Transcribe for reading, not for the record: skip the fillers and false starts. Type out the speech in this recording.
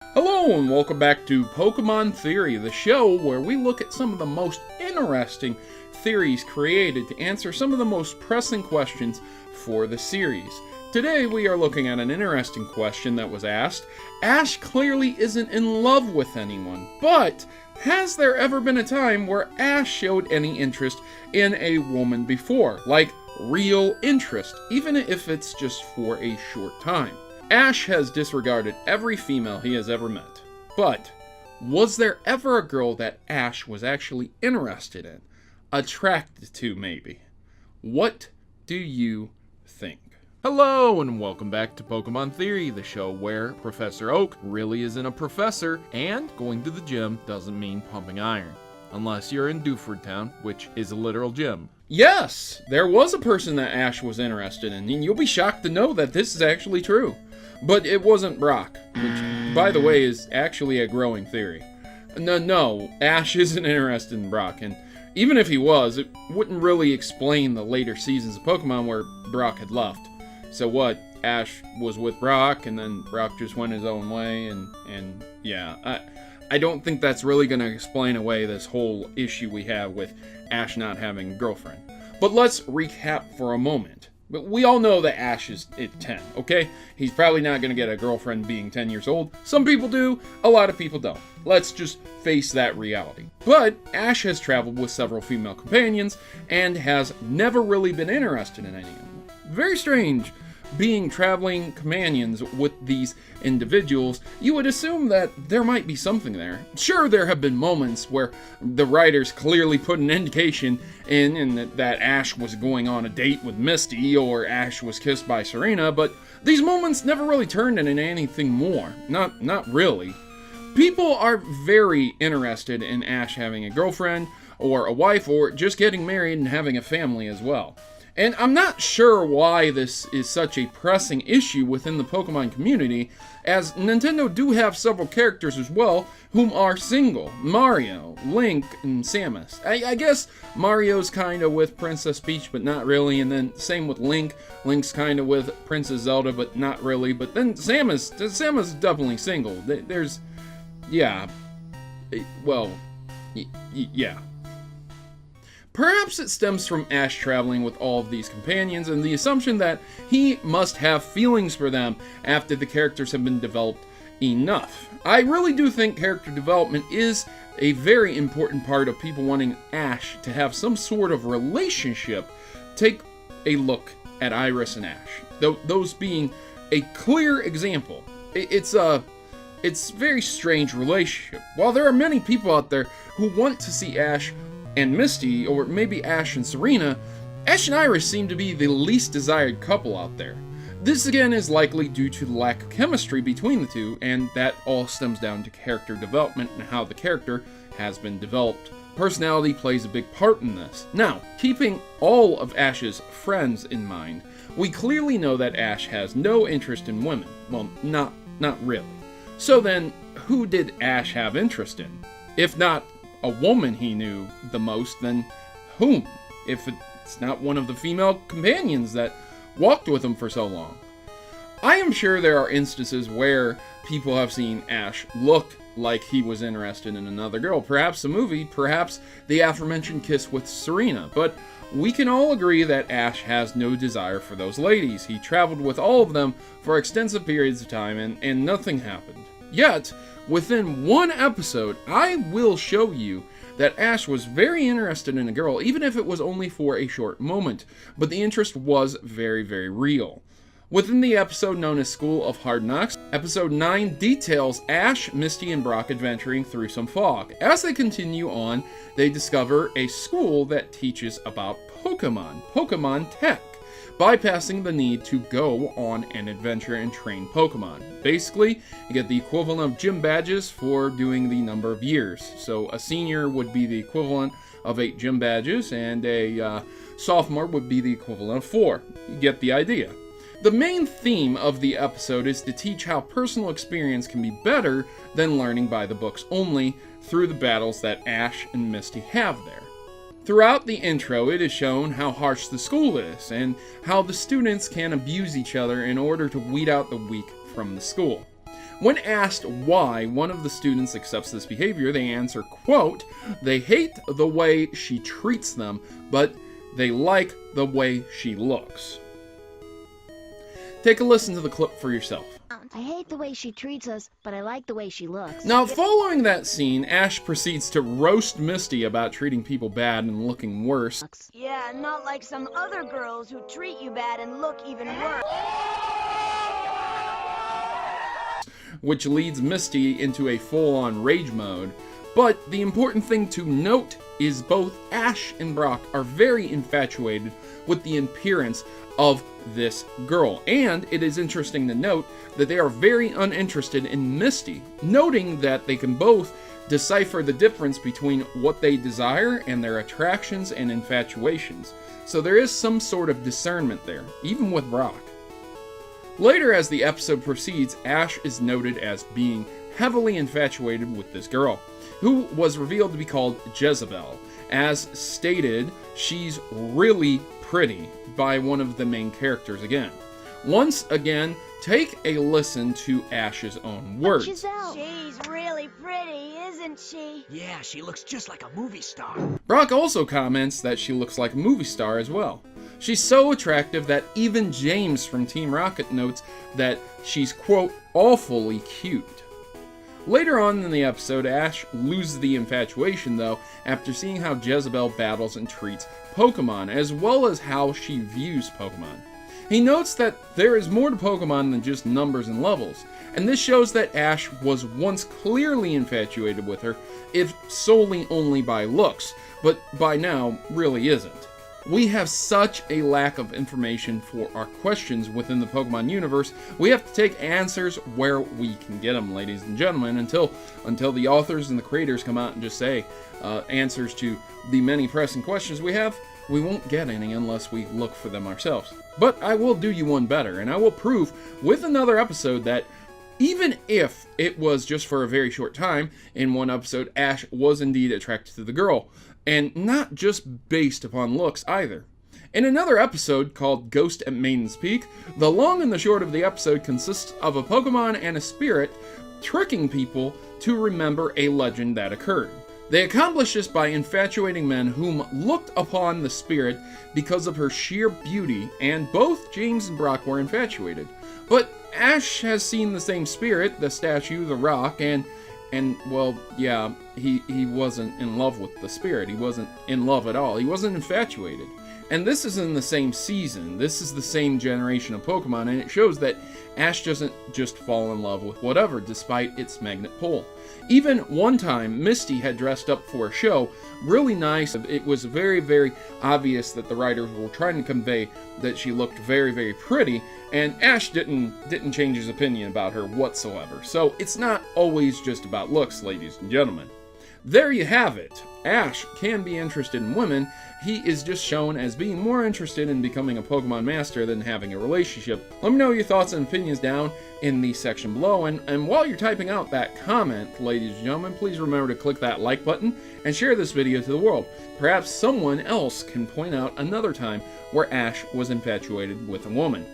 Hello and welcome back to Pokemon Theory, the show where we look at some of the most interesting theories created to answer some of the most pressing questions for the series. Today we are looking at an interesting question that was asked. Ash clearly isn't in love with anyone, but has there ever been a time where Ash showed any interest in a woman before? Like, real interest, even if it's just for a short time. Ash has disregarded every female he has ever met. But, was there ever a girl that Ash was actually interested in? Attracted to, maybe? What do you think? Hello, and welcome back to Pokemon Theory, the show where Professor Oak really isn't a professor, and going to the gym doesn't mean pumping iron. Unless you're in Dewford Town, which is a literal gym. Yes, there was a person that Ash was interested in, and you'll be shocked to know that this is actually true. But it wasn't Brock, which, by the way, is actually a growing theory. No, Ash isn't interested in Brock, and even if he was, it wouldn't really explain the later seasons of Pokemon where Brock had left. So what, Ash was with Brock, and then Brock just went his own way, and yeah, I don't think that's really going to explain away this whole issue we have with Ash not having a girlfriend. But let's recap for a moment. But we all know that Ash is 10, okay? He's probably not going to get a girlfriend being 10 years old. Some people do, a lot of people don't. Let's just face that reality. But Ash has traveled with several female companions and has never really been interested in any of them. Very strange. Being traveling companions with these individuals, you would assume that there might be something there. Sure, there have been moments where the writers clearly put an indication in that Ash was going on a date with Misty or Ash was kissed by Serena, but these moments never really turned into anything more. Not really. People are very interested in Ash having a girlfriend or a wife or just getting married and having a family as well. And I'm not sure why this is such a pressing issue within the Pokemon community, as Nintendo do have several characters as well whom are single. Mario, Link, and Samus. I guess Mario's kinda with Princess Peach, but not really, and then same with Link. Link's kinda with Princess Zelda, but not really, but then Samus is definitely single. There's, yeah, well, yeah. Perhaps it stems from Ash traveling with all of these companions and the assumption that he must have feelings for them after the characters have been developed enough. I really do think character development is a very important part of people wanting Ash to have some sort of relationship. Take a look at Iris and Ash, those being a clear example. It's a very strange relationship. While there are many people out there who want to see Ash and Misty, or maybe Ash and Serena, Ash and Iris seem to be the least desired couple out there. This again is likely due to the lack of chemistry between the two, and that all stems down to character development and how the character has been developed. Personality plays a big part in this. Now, keeping all of Ash's friends in mind, we clearly know that Ash has no interest in women. Well, not really. So then, who did Ash have interest in? If not a woman he knew the most, then whom? If it's not one of the female companions that walked with him for so long. I am sure there are instances where people have seen Ash look like he was interested in another girl. Perhaps a movie, perhaps the aforementioned kiss with Serena, but we can all agree that Ash has no desire for those ladies. He traveled with all of them for extensive periods of time and nothing happened. Yet, within one episode, I will show you that Ash was very interested in a girl, even if it was only for a short moment, but the interest was very, very real. Within the episode known as School of Hard Knocks, episode 9 details Ash, Misty, and Brock adventuring through some fog. As they continue on, they discover a school that teaches about Pokemon tech, bypassing the need to go on an adventure and train Pokemon. Basically, you get the equivalent of gym badges for doing the number of years. So a senior would be the equivalent of 8 gym badges, and a sophomore would be the equivalent of 4. You get the idea. The main theme of the episode is to teach how personal experience can be better than learning by the books only through the battles that Ash and Misty have there. Throughout the intro, it is shown how harsh the school is, and how the students can abuse each other in order to weed out the weak from the school. When asked why one of the students accepts this behavior, they answer, quote, "They hate the way she treats them, but they like the way she looks." Take a listen to the clip for yourself. I hate the way she treats us, but I like the way she looks. Now, following that scene, Ash proceeds to roast Misty about treating people bad and looking worse. Yeah, not like some other girls who treat you bad and look even worse. Which leads Misty into a full-on rage mode. But the important thing to note is both Ash and Brock are very infatuated with the appearance of this girl. And it is interesting to note that they are very uninterested in Misty, noting that they can both decipher the difference between what they desire and their attractions and infatuations. So there is some sort of discernment there, even with Brock. Later, as the episode proceeds, Ash is noted as being heavily infatuated with this girl, who was revealed to be called Jesselle. As stated, she's really pretty by one of the main characters again. Once again, take a listen to Ash's own words. Jesselle. She's really pretty, isn't she? Yeah, she looks just like a movie star. Brock also comments that she looks like a movie star as well. She's so attractive that even James from Team Rocket notes that she's, quote, awfully cute. Later on in the episode, Ash loses the infatuation, though, after seeing how Jesselle battles and treats Pokemon, as well as how she views Pokemon. He notes that there is more to Pokemon than just numbers and levels, and this shows that Ash was once clearly infatuated with her, if solely only by looks, but by now really isn't. We have such a lack of information for our questions within the Pokemon universe, we have to take answers where we can get them, ladies and gentlemen, until the authors and the creators come out and just say answers to the many pressing questions we have. We won't get any unless we look for them ourselves. But I will do you one better, and I will prove with another episode that even if it was just for a very short time, in one episode, Ash was indeed attracted to the girl. And not just based upon looks either. In another episode called Ghost at Maiden's Peak, the long and the short of the episode consists of a Pokemon and a spirit tricking people to remember a legend that occurred. They accomplish this by infatuating men whom looked upon the spirit because of her sheer beauty, and both James and Brock were infatuated. But Ash has seen the same spirit, the statue, the rock, and well, yeah, he wasn't in love with the spirit. He wasn't in love at all. He wasn't infatuated. And this is in the same season. This is the same generation of Pokemon, and it shows that Ash doesn't just fall in love with whatever, despite its magnet pull. Even one time, Misty had dressed up for a show, really nice. It was very, very obvious that the writers were trying to convey that she looked very, very pretty, and Ash didn't change his opinion about her whatsoever. So it's not always just about looks, ladies and gentlemen. There you have it. Ash can be interested in women. He is just shown as being more interested in becoming a Pokemon Master than having a relationship. Let me know your thoughts and opinions down in the section below. And while you're typing out that comment, ladies and gentlemen, please remember to click that like button and share this video to the world. Perhaps someone else can point out another time where Ash was infatuated with a woman.